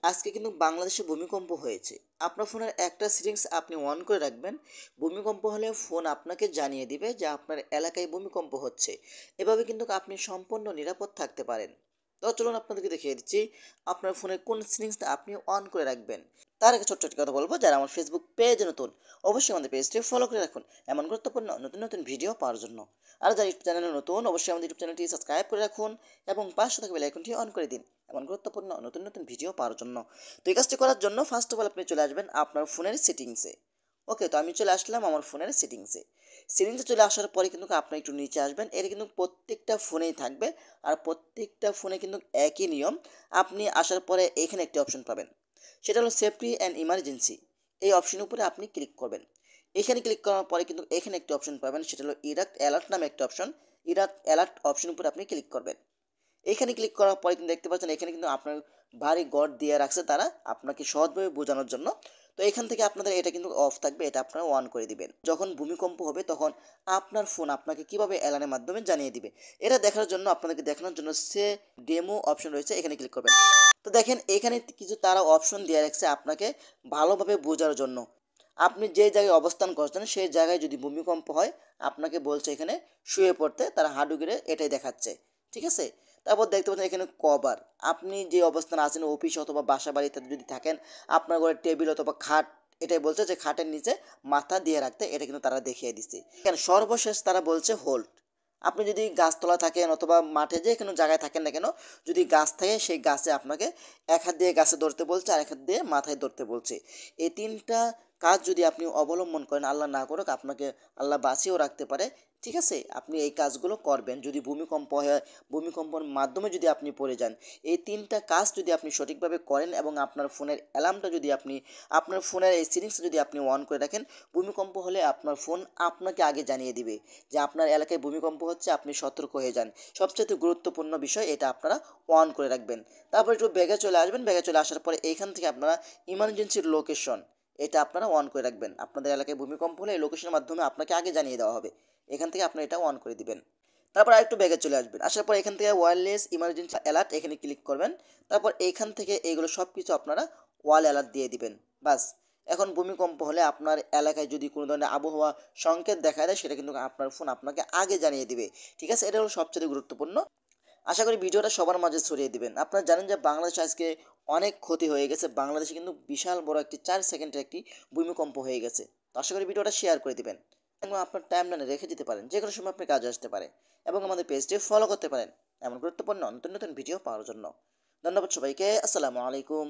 আজকে কিন্তু বাংলাদেশে ভূমিকম্প হয়েছে। আপনার ফোনের একটা সেটিংস আপনি অন করে রাখবেন। ভূমিকম্প হলে ফোন আপনাকে জানিয়ে দিবে যে আপনার এলাকায় ভূমিকম্প হচ্ছে। এভাবে কিন্তু আপনি সম্পূর্ণ নিরাপদ থাকতে পারেন। তো চলুন আপনাদেরকে দেখিয়ে দিচ্ছি আপনার ফোনের কোন সেটিংসটা আপনি অন করে রাখবেন। তার আগে ছোট্ট একটি কথা বলবো, যারা আমার ফেসবুক পেজে নতুন অবশ্যই আমাদের পেজটি ফলো করে রাখুন এমন গুরুত্বপূর্ণ নতুন নতুন ভিডিও পাওয়ার জন্য। আর যারা ইউটিউব চ্যানেলে নতুন অবশ্যই আমাদের ইউটিউব চ্যানেলটি সাবস্ক্রাইব করে রাখুন এবং পাশে থাকা বেল আইকনটি অন করে দিন এমন গুরুত্বপূর্ণ নতুন নতুন ভিডিও পাওয়ার জন্য। তো এই কাজটি করার জন্য ফার্স্ট অফ অল আপনি চলে আসবেন আপনার ফোনের সেটিংসে। ওকে, তো আমি চলে আসলাম আমার ফোনের সেটিংসে চলে আসার পরে কিন্তু আপনি একটু নিচে আসবেন। এটা কিন্তু প্রত্যেকটা ফোনেই থাকবে। আর প্রত্যেকটা ফোনে কিন্তু একই নিয়ম। আপনি আসার পরে এখানে একটি অপশন পাবেন, সেটা হলো সেফটি অ্যান্ড ইমার্জেন্সি। এই অপশনের উপরে আপনি ক্লিক করবেন। এখানে ক্লিক করার পরে কিন্তু এখানে একটি অপশন পাবেন, সেটা হলো ইরাক্ট অ্যালার্ট নামে একটা অপশন। ইরাক্ট অ্যালার্ট অপশনের উপরে আপনি ক্লিক করবেন। এখানে ক্লিক করার পরে কিন্তু দেখতে পাচ্ছেন এখানে কিন্তু আপনার ভারী গড় দিয়ে রাখছে তারা আপনাকে সহজভাবে বোঝানোর জন্য। তো এখান থেকে আপনাদের এটা কিন্তু অফ থাকবে, এটা আপনারা অন করে দিবেন। যখন ভূমিকম্প হবে তখন আপনার ফোন আপনাকে কিভাবে অ্যালার্মের মাধ্যমে জানিয়ে দিবে, এটা দেখার জন্য আপনাদেরকে দেখানোর জন্য সে ডেমো অপশন রয়েছে, এখানে ক্লিক করবেন। তো দেখেন এখানে কিছু তারা অপশন দিয়ে রাখছে আপনাকে ভালোভাবে বোঝার জন্য। আপনি যে জায়গায় অবস্থান করছেন সেই জায়গায় যদি ভূমিকম্প হয় আপনাকে বলছে এখানে শুয়ে পড়তে, তারা হাঁটু গেড়ে এটাই দেখাচ্ছে। ঠিক আছে, তারপর দেখতে পাচ্ছেন এখানে কভার। আপনি যে অবস্থানে আছেন অফিস অথবা বাসা বাড়িতে যদি থাকেন, আপনার ঘরে টেবিল অথবা খাট, এটাই বলছে যে খাটের নিচে মাথা দিয়ে রাখতে, এটা কিন্তু তারা দেখিয়ে দিচ্ছে। কেন সর্বশেষ তারা বলছে হোল্ড। আপনি যদি গাছতলা থাকেন অথবা মাঠে যে কোনো জায়গায় থাকেন না কেন, যদি গাছ থাকে সেই গাছে আপনাকে এক হাত দিয়ে গাছে ধরতে বলছে আর এক হাত দিয়ে মাথায় ধরতে বলছে। এই তিনটা কাজ যদি আপনি অবলম্বন করেন, আল্লাহ না করুক আপনাকে আল্লাহ বাঁচিয়েও রাখতে পারে। ঠিক আছে, আপনি এই কাজগুলো করবেন যদি ভূমিকম্প হয়, ভূমিকম্পের মাধ্যমে যদি আপনি পড়ে যান। এই তিনটা কাজ যদি আপনি সঠিকভাবে করেন এবং আপনার ফোনের অ্যালার্মটা যদি আপনি, আপনার ফোনের এই সেটিংসটা যদি আপনি অন করে রাখেন, ভূমিকম্প হলে আপনার ফোন আপনাকে আগে জানিয়ে দিবে যে আপনার এলাকায় ভূমিকম্প হচ্ছে, আপনি সতর্ক হয়ে যান। সবচেয়ে গুরুত্বপূর্ণ বিষয় এটা আপনারা অন করে রাখবেন। তারপর একটু ব্যাগে চলে আসবেন। ব্যাগে চলে আসার পরে এইখান থেকে আপনারা ইমার্জেন্সির লোকেশন, এটা আপনারা অন করে রাখবেন। আপনাদের এলাকায় ভূমিকম্প হলে এই লোকেশনের মাধ্যমে আপনাকে আগে জানিয়ে দেওয়া হবে। এখান থেকে আপনারা এটা অন করে দিবেন। তারপর আরেকটু ব্যাগে চলে আসবেন। আসার পর এখান থেকে ওয়্যারলেস ইমার্জেন্সি অ্যালার্ট এখানে ক্লিক করবেন। তারপর এইখান থেকে এগুলো সব কিছু আপনারা ওয়াল অ্যালার্ট দিয়ে দিবেন। বাস, এখন ভূমিকম্প হলে আপনার এলাকায় যদি কোনো ধরনের আবহাওয়া সংকেত দেখা দেয়, সেটা কিন্তু আপনার ফোন আপনাকে আগে জানিয়ে দিবে। ঠিক আছে, এটা হলো সবচেয়ে গুরুত্বপূর্ণ। আশা করি ভিডিওটা সবার মাঝে ছড়িয়ে দিবেন। আপনারা জানেন যে বাংলাদেশে আজকে অনেক ক্ষতি হয়ে গেছে। বাংলাদেশে কিন্তু বিশাল বড় একটি 4 সেকেন্ডের একটি ভূমিকম্প হয়ে গেছে। তো আশা করি ভিডিওটা শেয়ার করে দিবেন এবং আপনার টাইমলাইনে রেখে দিতে পারেন, যে কোনো সময় আপনি কাজে আসতে পারে। এবং আমাদের পেজটি ফলো করতে পারেন এমন গুরুত্বপূর্ণ নতুন নতুন ভিডিও পাওয়ার জন্য। ধন্যবাদ সবাইকে। আসসালামু আলাইকুম।